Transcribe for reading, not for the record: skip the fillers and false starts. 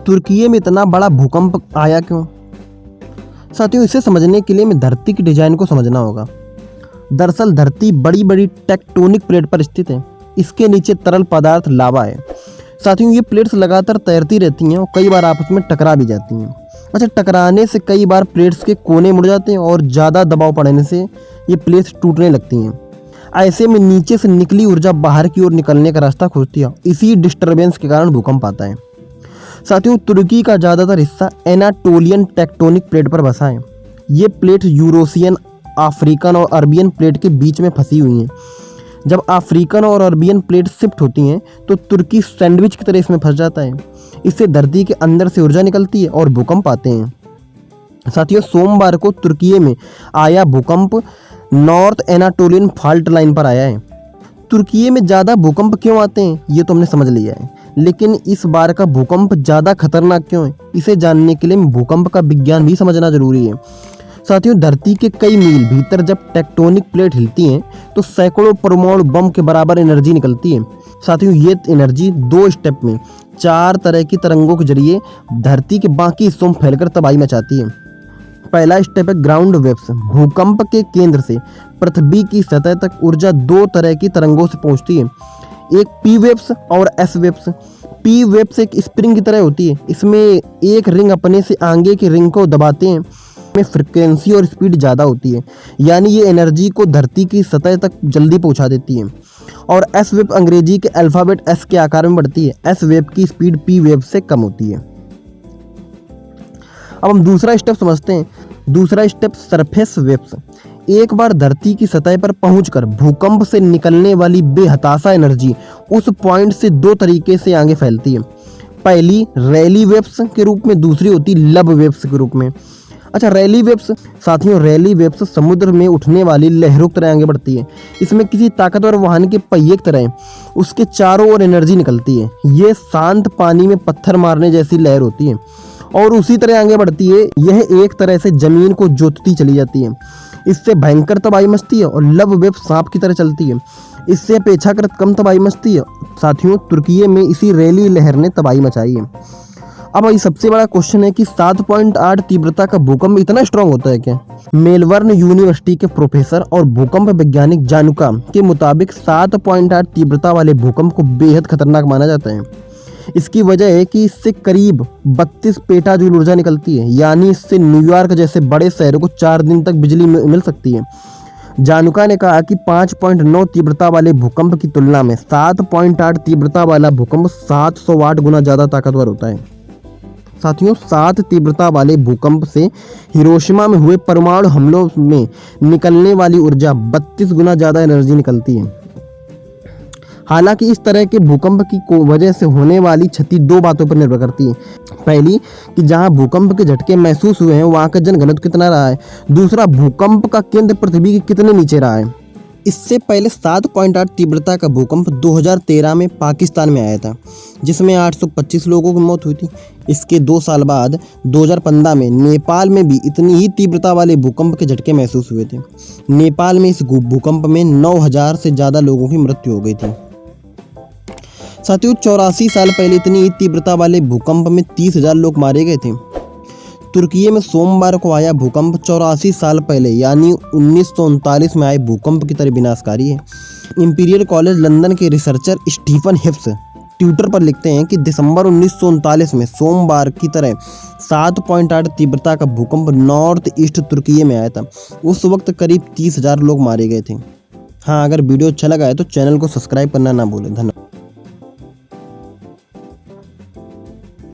तुर्की में इतना बड़ा भूकंप आया क्यों? साथियों, इसे समझने के लिए हमें धरती की डिजाइन को समझना होगा। दरअसल धरती बड़ी बड़ी टेक्टोनिक प्लेट पर स्थित है। इसके नीचे तरल पदार्थ लावा है। साथियों, ये प्लेट्स लगातार तैरती रहती हैं और कई बार आपस में टकरा भी जाती हैं। अच्छा, टकराने से कई बार प्लेट्स के कोने मुड़ जाते हैं और ज़्यादा दबाव पड़ने से ये प्लेट्स टूटने लगती हैं। ऐसे में नीचे से निकली ऊर्जा बाहर की ओर निकलने का रास्ता खोजती है। इसी डिस्टर्बेंस के कारण भूकंप आता है। साथियों, तुर्की का ज़्यादातर हिस्सा एनाटोलियन टेक्टोनिक प्लेट पर बसा है। ये प्लेट यूरोशियन, अफ्रीकन और अरबियन प्लेट के बीच में फंसी हुई हैं। जब अफ्रीकन और अरबियन प्लेट शिफ्ट होती हैं तो तुर्की सैंडविच की तरह इसमें फंस जाता है। इससे धरती के अंदर से ऊर्जा निकलती है और भूकंप आते हैं। साथियों, सोमवार को तुर्की में आया भूकंप नॉर्थ एनाटोलियन फॉल्ट लाइन पर आया है। तुर्की में ज़्यादा भूकंप क्यों आते हैं ये तो हमने समझ लिया है, लेकिन इस बार का भूकंप ज़्यादा खतरनाक क्यों है, इसे जानने के लिए भूकंप का विज्ञान भी समझना जरूरी है। साथियों, धरती के कई मील भीतर जब टेक्टोनिक प्लेट हिलती हैं तो सैकड़ों परमाणु बम के बराबर एनर्जी निकलती है। साथियों, ये एनर्जी 2 स्टेप में 4 तरह की तरंगों के जरिए धरती के बाकी हिस्सों में फैलकर तबाही मचाती है। पहला स्टेप है ग्राउंड वेव्स। भूकंप के केंद्र से पृथ्वी की सतह तक ऊर्जा 2 तरह की तरंगों से पहुंचती है, एक पी वेव्स और एस वेव्स। पी वेव्स एक स्प्रिंग की तरह होती है। इसमें एक रिंग अपने से आगे की रिंग को दबाते हैं, में फ्रिक्वेंसी और स्पीड ज़्यादा होती है, यानी ये एनर्जी को धरती की सतह तक जल्दी पहुंचा देती है। और एस वेव अंग्रेजी के अल्फ़ाबेट एस के आकार में बढ़ती है। एस वेव की स्पीड पी वेव से कम होती है। अब हम दूसरा स्टेप समझते हैं। दूसरा स्टेप सरफेस वेव्स। एक बार धरती की सतह पर पहुंचकर भूकंप से निकलने वाली बेहताशा एनर्जी उस पॉइंट से 2 तरीके से आगे फैलती है। पहली रैली वेव्स के रूप में, दूसरी होती लब वेव्स के रूप में। अच्छा, रैली वेव्स। साथियों, रैली वेव्स समुद्र में उठने वाली लहरों की तरह आगे बढ़ती है। इसमें किसी ताकतवर वाहन के पहिए की तरह उसके चारों ओर एनर्जी निकलती है। ये शांत पानी में पत्थर मारने जैसी लहर होती है और उसी तरह आगे बढ़ती है। यह एक तरह से जमीन को जोतती चली जाती है। इससे भयंकर तबाही मचती है। और लब वेव सांप की तरह चलती है। इससे अपेक्षाकृत कम तबाही मचती है। साथियों, तुर्की में इसी रैली लहर ने तबाही मचाई है। अब ये सबसे बड़ा क्वेश्चन है कि 7.8 तीव्रता का भूकंप इतना स्ट्रांग होता है क्या? मेलबर्न यूनिवर्सिटी के प्रोफेसर और भूकंप वैज्ञानिक जानुका के मुताबिक 7.8 तीव्रता वाले भूकंप को बेहद खतरनाक माना जाता है। इसकी वजह है कि इससे करीब 32 पेटाजूल ऊर्जा निकलती है, यानी इससे न्यूयॉर्क जैसे बड़े शहरों को 4 दिन तक बिजली मिल सकती है। जानुका ने कहा कि 5.9 तीव्रता वाले भूकंप की तुलना में 7.8 तीव्रता वाला भूकंप 708 गुना ज़्यादा ताकतवर होता है। साथियों, 7 तीव्रता वाले भूकंप से हिरोशिमा में हुए परमाणु हमलों में निकलने वाली ऊर्जा 32 गुना ज़्यादा एनर्जी निकलती है। हालांकि इस तरह के भूकंप की वजह से होने वाली क्षति 2 बातों पर निर्भर करती है। पहली कि जहां भूकंप के झटके महसूस हुए हैं वहां का जनघनत्व कितना रहा है। दूसरा, भूकंप का केंद्र पृथ्वी के कितने नीचे रहा है। इससे पहले 7.8 तीव्रता का भूकंप 2013 में पाकिस्तान में आया था, जिसमें 825 लोगों की मौत हुई थी। इसके 2 साल बाद 2015 में नेपाल में भी इतनी ही तीव्रता वाले भूकंप के झटके महसूस हुए थे। नेपाल में इस भूकंप में 9000 से ज़्यादा लोगों की मृत्यु हो गई थी। साथियों, 84 साल पहले इतनी ही तीव्रता वाले भूकंप में 30,000 लोग मारे गए थे। तुर्की में सोमवार को आया भूकंप 84 साल पहले यानी 1939 में आए भूकंप की तरह विनाशकारी है। इंपीरियल कॉलेज लंदन के रिसर्चर स्टीफन हिप्स ट्विटर पर लिखते हैं कि दिसंबर 1939 में सोमवार की तरह 7.8 तीव्रता का भूकंप नॉर्थ ईस्ट तुर्की में आया था। उस वक्त करीब 30,000 लोग मारे गए थे। हाँ, अगर वीडियो अच्छा लगा है तो चैनल को सब्सक्राइब करना ना भूलें। धन्यवाद।